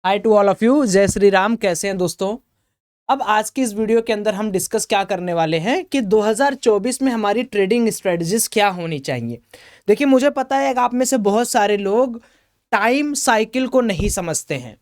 Hi to all of you, जय श्री राम। कैसे हैं दोस्तों। अब आज की इस वीडियो के अंदर हम डिस्कस क्या करने वाले हैं कि 2024 में हमारी ट्रेडिंग स्ट्रेटजीज क्या होनी चाहिए। देखिए, मुझे पता है कि आप में से बहुत सारे लोग टाइम साइकिल को नहीं समझते हैं।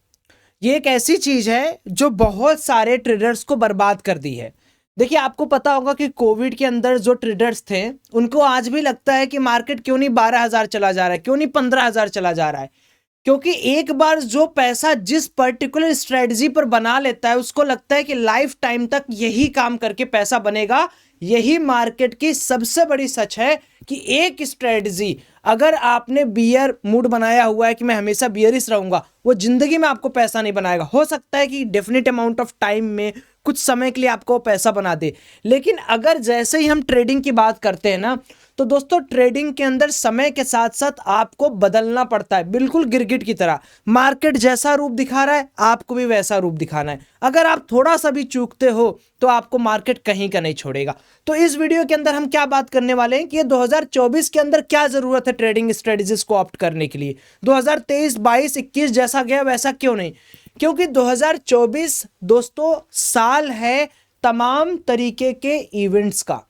ये एक ऐसी चीज है जो बहुत सारे ट्रेडर्स को बर्बाद कर दी है। देखिए, आपको पता होगा कि कोविड के अंदर जो ट्रेडर्स थे उनको आज भी लगता है कि मार्केट क्यों नहीं 12,000 चला जा रहा है, क्यों नहीं 15,000 चला जा रहा है। क्योंकि एक बार जो पैसा जिस पर्टिकुलर स्ट्रेटजी पर बना लेता है उसको लगता है कि लाइफ टाइम तक यही काम करके पैसा बनेगा। यही मार्केट की सबसे बड़ी सच है कि एक स्ट्रेटजी अगर आपने बियर मूड बनाया हुआ है कि मैं हमेशा बियरिश रहूंगा, वो जिंदगी में आपको पैसा नहीं बनाएगा। हो सकता है कि डेफिनेट अमाउंट ऑफ टाइम में कुछ समय के लिए आपको पैसा बना दे, लेकिन अगर जैसे ही हम ट्रेडिंग की बात करते हैं ना, तो दोस्तों ट्रेडिंग के अंदर समय के साथ साथ आपको बदलना पड़ता है, बिल्कुल गिरगिट की तरह। मार्केट जैसा रूप दिखा रहा है आपको भी वैसा रूप दिखाना है। अगर आप थोड़ा सा भी चूकते हो तो आपको मार्केट कहीं का नहीं छोड़ेगा। तो इस वीडियो के अंदर हम क्या बात करने वाले हैं कि ये 2024 के अंदर क्या जरूरत है ट्रेडिंग स्ट्रेटजीज को ऑप्ट करने के लिए। 2023, 22, 21 जैसा गया वैसा क्यों नहीं, क्योंकि 2024 दोस्तों साल है तमाम तरीके के इवेंट्स का।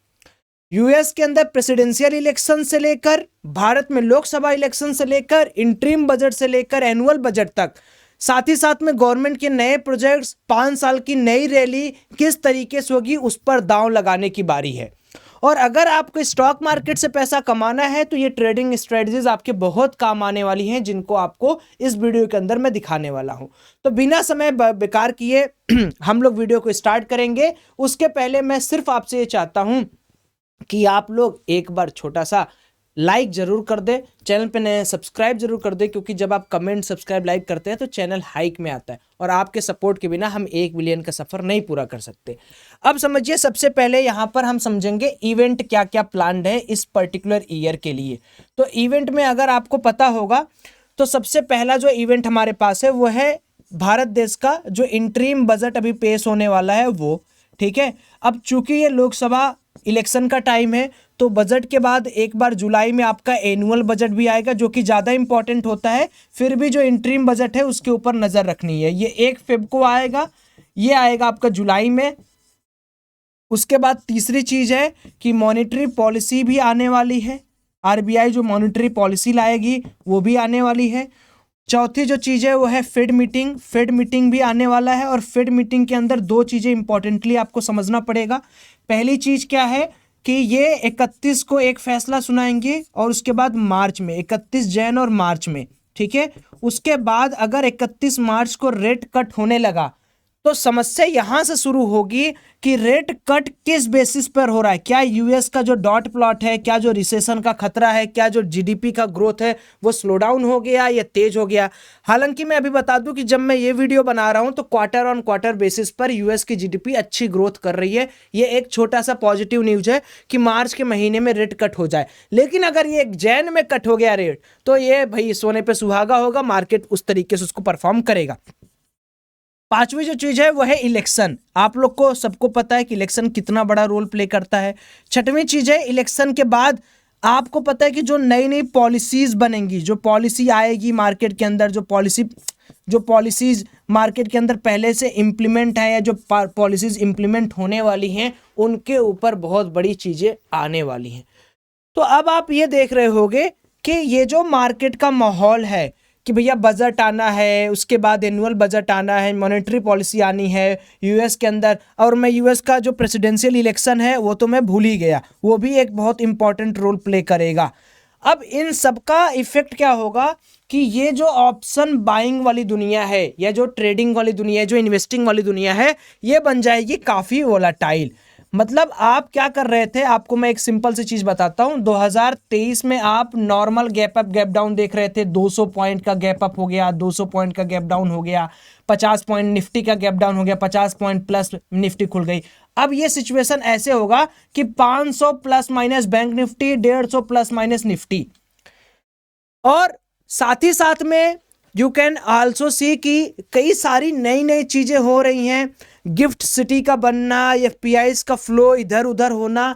यूएस के अंदर प्रेसिडेंशियल इलेक्शन से लेकर, भारत में लोकसभा इलेक्शन से लेकर, इंटरिम बजट से लेकर एनुअल बजट तक, साथ ही साथ में गवर्नमेंट के नए प्रोजेक्ट्स, 5 साल की नई रैली किस तरीके से होगी उस पर दांव लगाने की बारी है। और अगर आपको स्टॉक मार्केट से पैसा कमाना है तो ये ट्रेडिंग स्ट्रेटजीज आपके बहुत काम आने वाली हैं, जिनको आपको इस वीडियो के अंदर मैं दिखाने वाला हूं। तो बिना समय बेकार किए हम लोग वीडियो को स्टार्ट करेंगे। उसके पहले मैं सिर्फ आपसे ये चाहता हूं कि आप लोग एक बार छोटा सा लाइक जरूर कर दे, चैनल पे नए सब्सक्राइब जरूर कर दे, क्योंकि जब आप कमेंट सब्सक्राइब लाइक करते हैं तो चैनल हाइक में आता है और आपके सपोर्ट के बिना हम 1 बिलियन का सफर नहीं पूरा कर सकते। अब समझिए, सबसे पहले यहां पर हम समझेंगे इवेंट क्या क्या प्लान्ड है इस पर्टिकुलर ईयर के लिए। तो इवेंट में अगर आपको पता होगा तो सबसे पहला जो इवेंट हमारे पास है वो है भारत देश का जो इंटरिम बजट अभी पेश होने वाला है वो। ठीक है, अब चूंकि ये लोकसभा इलेक्शन का टाइम है तो बजट के बाद एक बार जुलाई में आपका एनुअल बजट भी आएगा, जो कि ज़्यादा इंपॉर्टेंट होता है। फिर भी जो इंटरिम बजट है उसके ऊपर नज़र रखनी है। ये 1 फेब को आएगा, ये आएगा आपका जुलाई में। उसके बाद तीसरी चीज़ है कि मॉनेटरी पॉलिसी भी आने वाली है। आरबीआई जो मॉनेटरी पॉलिसी लाएगी वो भी आने वाली है। चौथी जो चीज़ है वो है फेड मीटिंग। फेड मीटिंग भी आने वाला है और फेड मीटिंग के अंदर 2 चीज़ें इंपॉर्टेंटली आपको समझना पड़ेगा। पहली चीज़ क्या है कि ये 31 को एक फैसला सुनाएंगे और उसके बाद मार्च में 31 जैन और मार्च में। ठीक है, उसके बाद अगर 31 मार्च को रेट कट होने लगा तो समस्या यहां से शुरू होगी कि रेट कट किस बेसिस पर हो रहा है। क्या यूएस का जो डॉट प्लॉट है, क्या जो रिसेशन का खतरा है, क्या जो जीडीपी का ग्रोथ है वो स्लो डाउन हो गया या तेज हो गया। हालांकि मैं अभी बता दूं कि जब मैं ये वीडियो बना रहा हूं तो क्वार्टर ऑन क्वार्टर बेसिस पर यूएस की जीडीपी अच्छी ग्रोथ कर रही है। ये एक छोटा सा पॉजिटिव न्यूज है कि मार्च के महीने में रेट कट हो जाए। लेकिन अगर ये जैन में कट हो गया रेट तो ये भाई सोने पे सुहागा होगा, मार्केट उस तरीके से उसको परफॉर्म करेगा। पांचवी जो चीज है वो है इलेक्शन। आप लोग को सबको पता है कि इलेक्शन कितना बड़ा रोल प्ले करता है। छठवीं चीज है इलेक्शन के बाद आपको पता है कि जो नई नई पॉलिसीज बनेंगी, जो पॉलिसी आएगी मार्केट के अंदर, जो पॉलिसीज मार्केट के अंदर पहले से इंप्लीमेंट है या जो पॉलिसीज इंप्लीमेंट होने वाली हैं उनके ऊपर बहुत बड़ी चीजें आने वाली हैं। तो अब आप ये देख रहे होगे कि ये जो मार्केट का माहौल है कि भैया बजट आना है, उसके बाद एनुअल बजट आना है, मॉनेटरी पॉलिसी आनी है यूएस के अंदर। और मैं यूएस का जो प्रेसिडेंशियल इलेक्शन है वो तो मैं भूल ही गया, वो भी एक बहुत इंपॉर्टेंट रोल प्ले करेगा। अब इन सबका इफेक्ट क्या होगा कि ये जो ऑप्शन बाइंग वाली दुनिया है या जो ट्रेडिंग वाली दुनिया है, जो इन्वेस्टिंग वाली दुनिया है, ये बन जाएगी काफ़ी वोलाटाइल। मतलब आप क्या कर रहे थे, आपको मैं एक सिंपल सी चीज बताता हूं। 2023 में आप normal gap up gap down देख रहे थे, 200 पॉइंट का गैप अप हो गया, 200 पॉइंट का गैप डाउन हो गया, 50 पॉइंट निफ्टी का गैप डाउन हो गया, 50 पॉइंट प्लस निफ्टी खुल गई। अब ये सिचुएशन ऐसे होगा कि 500 plus minus bank Nifty, 150 plus minus Nifty. और साथ ही साथ में यू कैन आल्सो सी कि कई सारी नई नई चीजें हो रही हैं। गिफ्ट सिटी का बनना, एफपीआईज का फ्लो इधर उधर होना।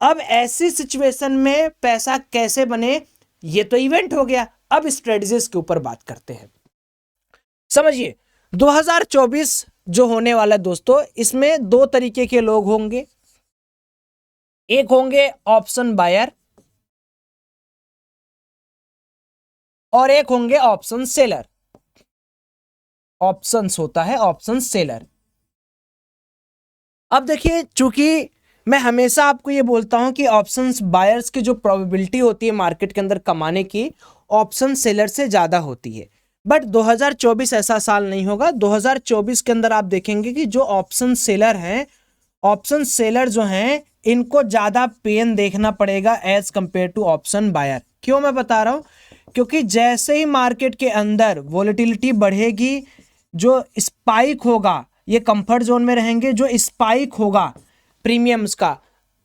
अब ऐसी सिचुएशन में पैसा कैसे बने, ये तो इवेंट हो गया। अब स्ट्रेटजीज के ऊपर बात करते हैं। समझिए, 2024 जो होने वाला है दोस्तों, इसमें दो तरीके के लोग होंगे। एक होंगे ऑप्शन बायर और एक होंगे ऑप्शन सेलर। ऑप्शंस होता है ऑप्शन सेलर। अब देखिए, चूंकि मैं हमेशा आपको ये बोलता हूं कि ऑप्शंस बायर्स की जो प्रोबेबिलिटी होती है मार्केट के अंदर कमाने की, ऑप्शन सेलर से ज्यादा होती है। बट 2024 ऐसा साल नहीं होगा। 2024 के अंदर आप देखेंगे कि जो ऑप्शन सेलर हैं, ऑप्शन सेलर जो हैं, इनको ज्यादा पेन देखना पड़ेगा as compare to option buyer. क्यों मैं बता रहा हूं? क्योंकि जैसे ही मार्केट के अंदर वोलेटिलिटी बढ़ेगी, जो स्पाइक होगा, ये कंफर्ट जोन में रहेंगे, जो स्पाइक होगा प्रीमियम्स का,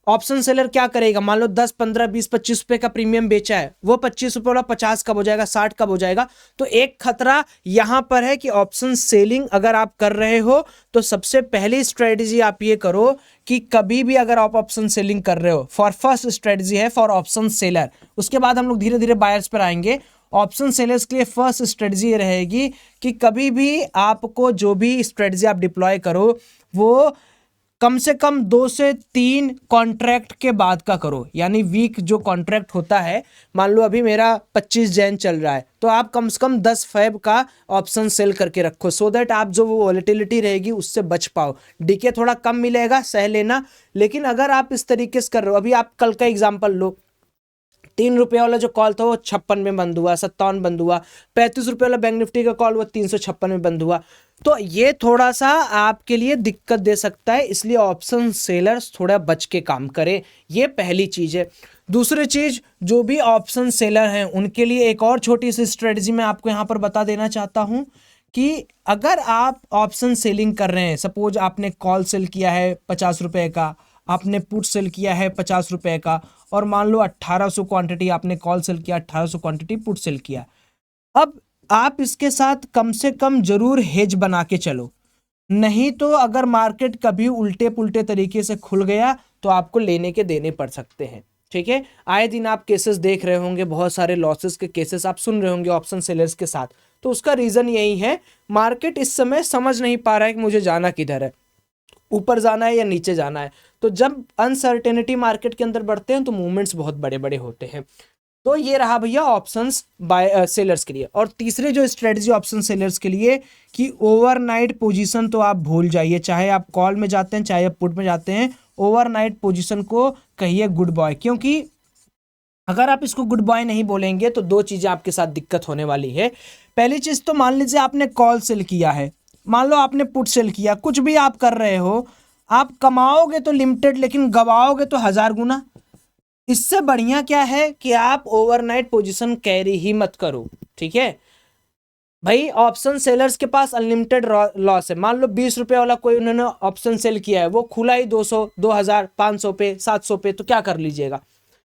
ऑप्शन सेलर क्या करेगा? मान लो 10, 15, 20, 25 रुपए का प्रीमियम बेचा है, वो 25 रुपए वाला 50 कब हो जाएगा, 60 कब हो जाएगा। तो एक खतरा यहां पर है कि ऑप्शन सेलिंग अगर आप कर रहे हो तो सबसे पहली स्ट्रेटेजी आप ये करो कि कभी भी अगर आप ऑप्शन सेलिंग कर रहे हो, फॉर फर्स्ट स्ट्रेटेजी है फॉर ऑप्शन सेलर। उसके बाद हम लोग धीरे धीरे बायर्स पर आएंगे। ऑप्शन सेलर्स के लिए फर्स्ट स्ट्रेटजी ये रहेगी कि कभी भी आपको जो भी स्ट्रेटजी आप डिप्लॉय करो वो कम से कम 2 से 3 कॉन्ट्रैक्ट के बाद का करो। यानी वीक जो कॉन्ट्रैक्ट होता है, मान लो अभी मेरा 25 जैन चल रहा है, तो आप कम से कम 10 फेब का ऑप्शन सेल करके रखो, सो दैट आप जो वो वॉलेटिलिटी रहेगी उससे बच पाओ। डीके थोड़ा कम मिलेगा, सह लेना। लेकिन अगर आप इस तरीके से कर रहे हो, अभी आप कल का एग्जाम्पल लो, 3 रुपये वाला जो कॉल था वो 56 में बंद हुआ, 57 बंद हुआ। 35 रुपये वाला बैंक निफ्टी का कॉल वो 356 में बंद हुआ। तो ये थोड़ा सा आपके लिए दिक्कत दे सकता है, इसलिए ऑप्शन सेलर्स थोड़ा बच के काम करें। ये पहली चीज है। दूसरी चीज, जो भी ऑप्शन सेलर हैं उनके लिए एक और छोटी सी स्ट्रेटजी मैं आपको यहाँ पर बता देना चाहता हूँ कि अगर आप ऑप्शन सेलिंग कर रहे हैं, सपोज आपने कॉल सेल किया है 50 रुपए का, आपने पुट सेल किया है 50 रुपए का, और मान लो 1800 क्वांटिटी आपने कॉल सेल किया, 1800 क्वांटिटी पुट सेल किया। अब आप इसके साथ कम से कम जरूर हेज बना के चलो, नहीं तो अगर मार्केट कभी उल्टे पुल्टे तरीके से खुल गया तो आपको लेने के देने पड़ सकते हैं। ठीक है, आए दिन आप केसेस देख रहे होंगे, बहुत सारे लॉसेस के केसेस आप सुन रहे होंगे ऑप्शन सेलर्स के साथ। तो उसका रीजन यही है, मार्केट इस समय समझ नहीं पा रहा है कि मुझे जाना किधर है, ऊपर जाना है या नीचे जाना है। तो जब अनसर्टेनिटी मार्केट के अंदर बढ़ते हैं तो मूवमेंट्स बहुत बड़े बड़े होते हैं। तो ये रहा भैया ऑप्शंस बाय सेलर्स के लिए। और तीसरे जो स्ट्रेटजी ऑप्शन सेलर्स के लिए कि ओवरनाइट पोजीशन तो आप भूल जाइए, चाहे आप कॉल में जाते हैं चाहे आप पुट में जाते हैं, ओवरनाइट पोजीशन को कहिए गुड बॉय। क्योंकि अगर आप इसको गुड बॉय नहीं बोलेंगे तो दो चीजें आपके साथ दिक्कत होने वाली है। पहली चीज तो मान लीजिए आपने कॉल सेल किया है, मान लो आपने पुट सेल किया, कुछ भी आप कर रहे हो, आप कमाओगे तो लिमिटेड लेकिन गवाओगे तो 1000 गुना। इससे बढ़िया क्या है कि आप ओवरनाइट पोजीशन कैरी ही मत करो। ठीक है भाई, ऑप्शन सेलर्स के पास अनलिमिटेड लॉस है। मान लो 20 रुपए वाला कोई उन्होंने ऑप्शन सेल किया है, वो खुला ही 200, 2000, 500 पे, 700 पे, तो क्या कर लीजिएगा।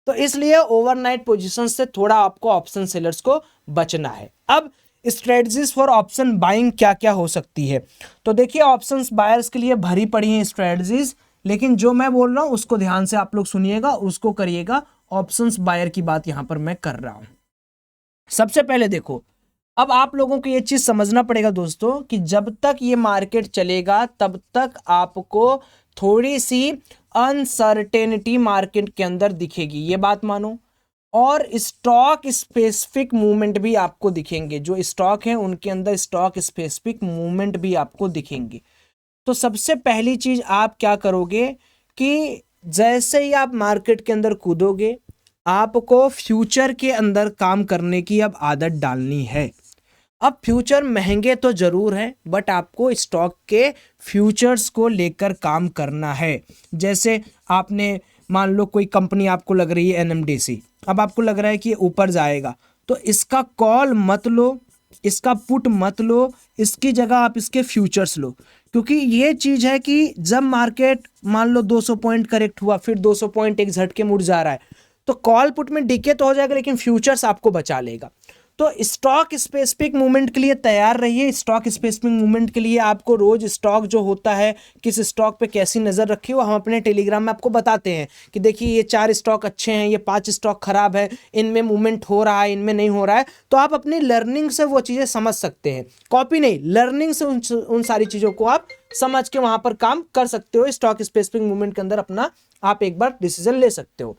तो इसलिए ओवरनाइट पोजीशन से थोड़ा आपको ऑप्शन सेलर्स को बचना है। अब स्ट्रेटजीज फॉर ऑप्शन बाइंग क्या क्या हो सकती है, तो देखिए ऑप्शंस बायर्स के लिए भरी पड़ी हैं स्ट्रेटजीज, लेकिन जो मैं बोल रहा हूं उसको ध्यान से आप लोग सुनिएगा, उसको करिएगा। ऑप्शंस बायर की बात यहां पर मैं कर रहा हूं। सबसे पहले देखो, अब आप लोगों को ये चीज समझना पड़ेगा दोस्तों कि जब तक ये मार्केट चलेगा तब तक आपको थोड़ी सी अनसर्टेनिटी मार्केट के अंदर दिखेगी, ये बात मानो। और स्टॉक स्पेसिफिक मूवमेंट भी आपको दिखेंगे, जो स्टॉक है उनके अंदर स्टॉक स्पेसिफिक मूवमेंट भी आपको दिखेंगे। तो सबसे पहली चीज आप क्या करोगे कि जैसे ही आप मार्केट के अंदर कूदोगे, आपको फ्यूचर के अंदर काम करने की अब आदत डालनी है। अब फ्यूचर महंगे तो जरूर हैं, बट आपको स्टॉक के फ्यूचर्स को लेकर काम करना है। जैसे आपने मान लो कोई कंपनी आपको लग रही है एनएमडीसी, अब आपको लग रहा है कि ये ऊपर जाएगा, तो इसका कॉल मत लो, इसका पुट मत लो, इसकी जगह आप इसके फ्यूचर्स लो। क्योंकि ये चीज है कि जब मार्केट मान लो 200 पॉइंट करेक्ट हुआ, फिर 200 पॉइंट एक झटके मुड़ जा रहा है, तो कॉल पुट में डीके तो हो जाएगा लेकिन फ्यूचर्स आपको बचा लेगा। तो स्टॉक स्पेसिफिक मूवमेंट के लिए तैयार रहिए। स्टॉक स्पेसिफिक मूवमेंट के लिए आपको रोज स्टॉक जो होता है, किस स्टॉक पे कैसी नज़र रखी हो, हम अपने टेलीग्राम में आपको बताते हैं कि देखिए ये 4 स्टॉक अच्छे हैं, ये 5 स्टॉक खराब है, इनमें मूवमेंट हो रहा है, इनमें नहीं हो रहा है। तो आप अपनी लर्निंग से वो चीज़ें समझ सकते हैं, कॉपी नहीं, लर्निंग से उन सारी चीज़ों को आप समझ के वहां पर काम कर सकते हो। स्टॉक स्पेसिफिक मूवमेंट के अंदर अपना आप एक बार डिसीजन ले सकते हो।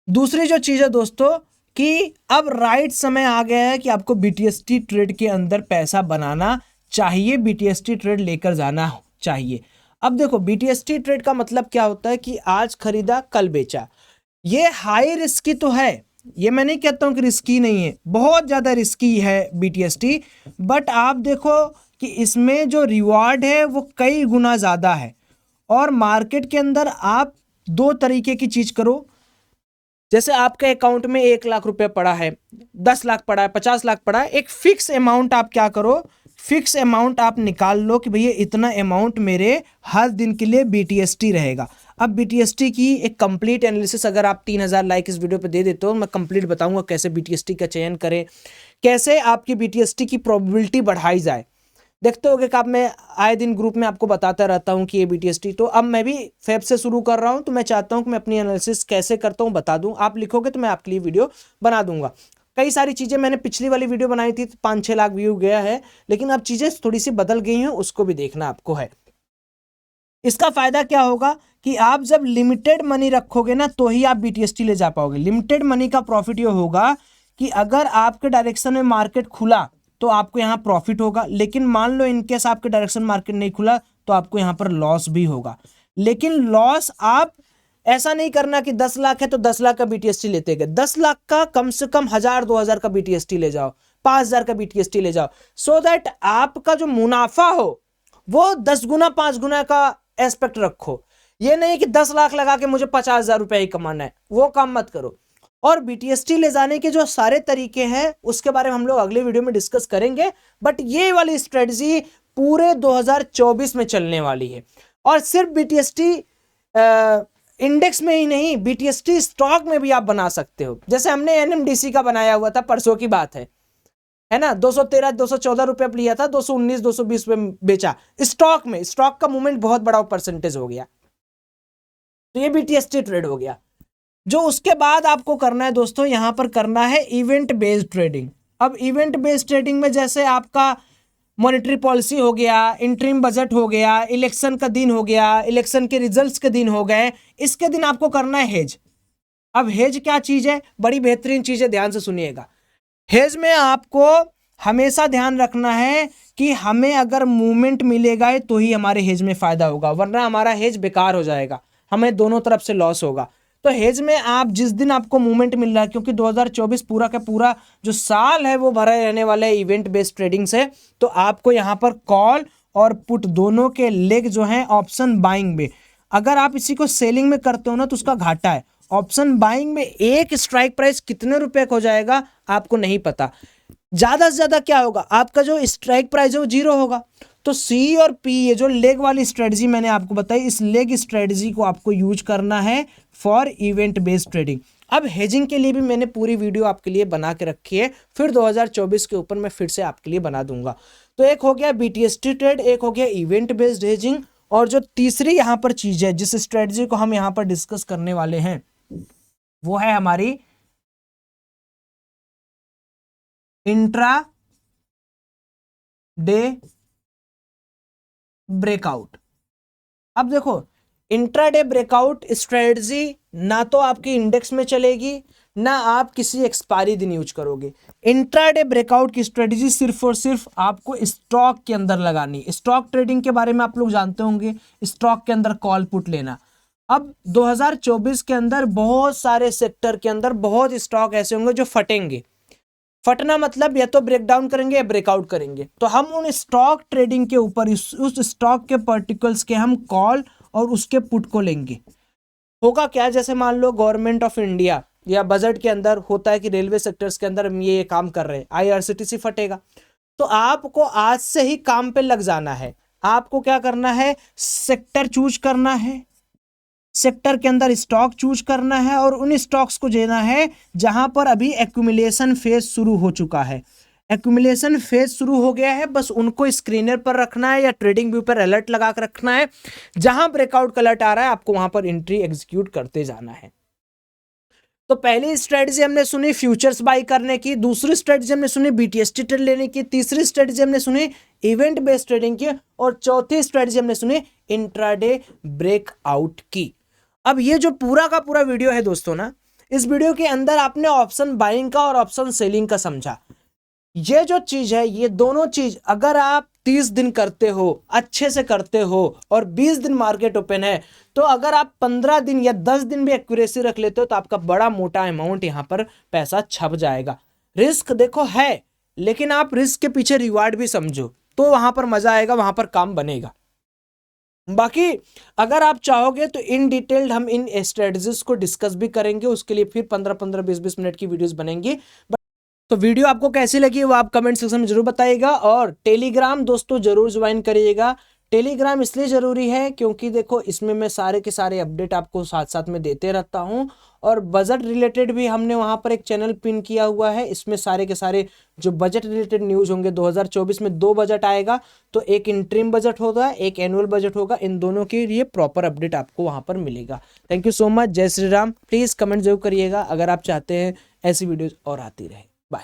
दूसरी जो चीज़ है दोस्तों कि अब राइट समय आ गया है कि आपको BTST ट्रेड के अंदर पैसा बनाना चाहिए, BTST ट्रेड लेकर जाना चाहिए। अब देखो BTST ट्रेड का मतलब क्या होता है कि आज खरीदा कल बेचा। ये हाई रिस्की तो है, ये मैं नहीं कहता हूं कि रिस्की नहीं है, बहुत ज़्यादा रिस्की है BTST, बट आप देखो कि इसमें जो रिवॉर्ड है वो कई गुना ज़्यादा है। और मार्केट के अंदर आप दो तरीके की चीज़ करो, जैसे आपके अकाउंट में 1 लाख रुपए पड़ा है, 10 लाख पड़ा है, 50 लाख पड़ा है, एक फिक्स अमाउंट आप क्या करो, फिक्स अमाउंट आप निकाल लो कि भैया इतना अमाउंट मेरे हर दिन के लिए BTST रहेगा। अब BTST की एक कंप्लीट एनालिसिस अगर आप 3000 लाइक इस वीडियो पे दे देते हो, मैं कंप्लीट बताऊंगा कैसे BTST का चयन करें, कैसे आपकी BTST की प्रोबेबिलिटी बढ़ाई जाए। देखते होगे कि आप, मैं आए दिन ग्रुप में आपको बताता रहता हूं कि ये BTST, तो अब मैं भी फेब से शुरू कर रहा हूं, तो मैं चाहता हूं कि मैं अपनी एनालिसिस कैसे करता हूं बता दूं। आप लिखोगे तो मैं आपके लिए वीडियो बना दूंगा। कई सारी चीज़ें मैंने पिछली वाली वीडियो बनाई थी, 5-6 लाख व्यू गया है, लेकिन अब चीज़ें थोड़ी सी बदल गई हैं, उसको भी देखना आपको है। इसका फायदा क्या होगा कि आप जब लिमिटेड मनी रखोगे ना तो ही आप BTST ले जा पाओगे। लिमिटेड मनी का प्रॉफिट ये होगा कि अगर आपके डायरेक्शन में मार्केट खुला तो आपको यहाँ प्रॉफिट होगा, लेकिन मान लो इनकेस आपके डायरेक्शन मार्केट नहीं खुला तो आपको यहाँ पर लॉस भी होगा। लेकिन लॉस आप ऐसा नहीं करना कि 10 लाख है तो 10 लाख का BTST लेते गए, 10 लाख का कम से कम 1000-2000 का BTST ले जाओ, 5000 का BTST ले जाओ, सो दैट आपका जो मुनाफा हो वो 10 गुना 5 गुना का एस्पेक्ट रखो। ये नहीं कि 10 लाख लगा के मुझे 50,000 रुपया ही कमाना है, वो काम मत करो। और BTST ले जाने के जो सारे तरीके हैं उसके बारे में हम लोग अगले वीडियो में डिस्कस करेंगे, बट ये वाली स्ट्रेटजी पूरे 2024 में चलने वाली है। और सिर्फ BTST इंडेक्स में ही नहीं, BTST स्टॉक में भी आप बना सकते हो। जैसे हमने NMDC का बनाया हुआ था, परसों की बात है ना, 213-214 रुपये लिया था, 219-220 रुपये बेचा स्टॉक में। स्टॉक का मूवमेंट बहुत बड़ा परसेंटेज हो गया, तो ये BTST ट्रेड हो गया। जो उसके बाद आपको करना है दोस्तों, यहां पर करना है इवेंट बेस्ड ट्रेडिंग। अब इवेंट बेस्ड ट्रेडिंग में जैसे आपका मॉनेटरी पॉलिसी हो गया, इंटरिम बजट हो गया, इलेक्शन का दिन हो गया, इलेक्शन के रिजल्ट्स के दिन हो गए, इसके दिन आपको करना है हेज। अब हेज क्या चीज है, बड़ी बेहतरीन चीज है, ध्यान से सुनिएगा। हेज में आपको हमेशा ध्यान रखना है कि हमें अगर मूवमेंट मिलेगा तो ही हमारे हेज में फायदा होगा, वरना हमारा हेज बेकार हो जाएगा, हमें दोनों तरफ से लॉस होगा। तो हेज में आप जिस दिन आपको मूवमेंट मिल रहा है, क्योंकि 2024 पूरा का पूरा जो साल है वो भरा रहने वाला है इवेंट बेस्ड ट्रेडिंग से, तो आपको यहाँ पर कॉल और पुट दोनों के लेग जो हैं ऑप्शन बाइंग में, अगर आप इसी को सेलिंग में करते हो ना तो उसका घाटा है। ऑप्शन बाइंग में एक स्ट्राइक प्राइस कितने रुपए का हो जाएगा आपको नहीं पता, ज्यादा से ज्यादा क्या होगा, आपका जो स्ट्राइक प्राइस है वो 0 होगा। तो C और P, ये जो लेग वाली स्ट्रेटजी मैंने आपको बताई, इस लेग स्ट्रेटजी को आपको यूज करना है फॉर इवेंट बेस्ड ट्रेडिंग। अब हेजिंग के लिए भी मैंने पूरी वीडियो आपके लिए बना के रखी है, फिर 2024 के ऊपर मैं फिर से आपके लिए बना दूंगा। तो एक हो गया BTST ट्रेड, एक हो गया इवेंट बेस्ड हेजिंग, और जो तीसरी यहाँ पर चीज है जिस स्ट्रेटजी को हम यहाँ पर डिस्कस करने वाले हैं वो है हमारी इंट्रा डे ब्रेकआउट। अब देखो, इंट्राडे ब्रेकआउट स्ट्रेटजी ना तो आपकी इंडेक्स में चलेगी, ना आप किसी एक्सपायरी दिन यूज करोगे। इंट्राडे ब्रेकआउट की स्ट्रेटजी सिर्फ और सिर्फ आपको स्टॉक के अंदर लगानी। स्टॉक ट्रेडिंग के बारे में आप लोग जानते होंगे, स्टॉक के अंदर कॉल पुट लेना। अब 2024 के अंदर बहुत सारे सेक्टर के अंदर बहुत स्टॉक ऐसे होंगे जो फटेंगे। फटना मतलब या तो ब्रेक डाउन करेंगे या ब्रेकआउट करेंगे, तो हम उन स्टॉक ट्रेडिंग के ऊपर उस स्टॉक के पार्टिकल्स के हम कॉल और उसके पुट को लेंगे। होगा क्या, जैसे मान लो गवर्नमेंट ऑफ इंडिया या बजट के अंदर होता है कि रेलवे सेक्टर्स के अंदर हम ये काम कर रहे हैं, IRCTC फटेगा, तो आपको आज से ही काम पे लग जाना है। आपको क्या करना है, सेक्टर चूज करना है, सेक्टर के अंदर स्टॉक चूज करना है और उन स्टॉक्स को लेना है जहां पर अभी एक्यूमुलेशन फेज शुरू हो चुका है। एक्यूमुलेशन फेज शुरू हो गया है, बस उनको स्क्रीनर पर रखना है या ट्रेडिंग व्यू पर अलर्ट लगा कर रखना है। जहां ब्रेकआउट का अलर्ट आ रहा है आपको वहां पर एंट्री एग्जीक्यूट करते जाना है। तो पहली स्ट्रेटजी हमने सुनी फ्यूचर्स बाई करने की, दूसरी स्ट्रेटजी हमने सुनी बीटीएसटी ट्रेड लेने की, तीसरी स्ट्रेटजी हमने सुनी इवेंट बेस्ड ट्रेडिंग की, और चौथी स्ट्रेटजी हमने सुनी इंट्राडे ब्रेकआउट की। अब ये जो पूरा का पूरा वीडियो है दोस्तों ना, इस वीडियो के अंदर आपने ऑप्शन बाइंग का और ऑप्शन सेलिंग का समझा। ये जो चीज है, ये दोनों चीज अगर आप 30 दिन करते हो, अच्छे से करते हो, और 20 दिन मार्केट ओपन है, तो अगर आप 15 दिन या 10 दिन भी एक्यूरेसी रख लेते हो तो आपका बड़ा मोटा अमाउंट यहां पर पैसा छप जाएगा। रिस्क देखो है, लेकिन आप रिस्क के पीछे रिवार्ड भी समझो, तो वहां पर मजा आएगा, वहां पर काम बनेगा। बाकी अगर आप चाहोगे तो इन डिटेल्ड हम इन स्ट्रेटजीज को डिस्कस भी करेंगे, उसके लिए फिर 15-15, 20-20 मिनट की वीडियोस बनेंगी। तो वीडियो आपको कैसी लगी वो आप कमेंट सेक्शन में जरूर बताइएगा, और टेलीग्राम दोस्तों जरूर ज्वाइन करिएगा। टेलीग्राम इसलिए जरूरी है क्योंकि देखो इसमें मैं सारे के सारे अपडेट आपको साथ साथ में देते रहता हूं, और बजट रिलेटेड भी हमने वहां पर एक चैनल पिन किया हुआ है। इसमें सारे के सारे जो बजट रिलेटेड न्यूज होंगे, 2024 में 2 बजट आएगा, तो एक इंटरिम बजट होगा, एक एनुअल बजट होगा, इन दोनों के लिए प्रॉपर अपडेट आपको वहां पर मिलेगा। थैंक यू सो मच, जय श्री राम। प्लीज कमेंट जरूर करिएगा अगर आप चाहते हैं ऐसी वीडियोज और आती रहे। बाय।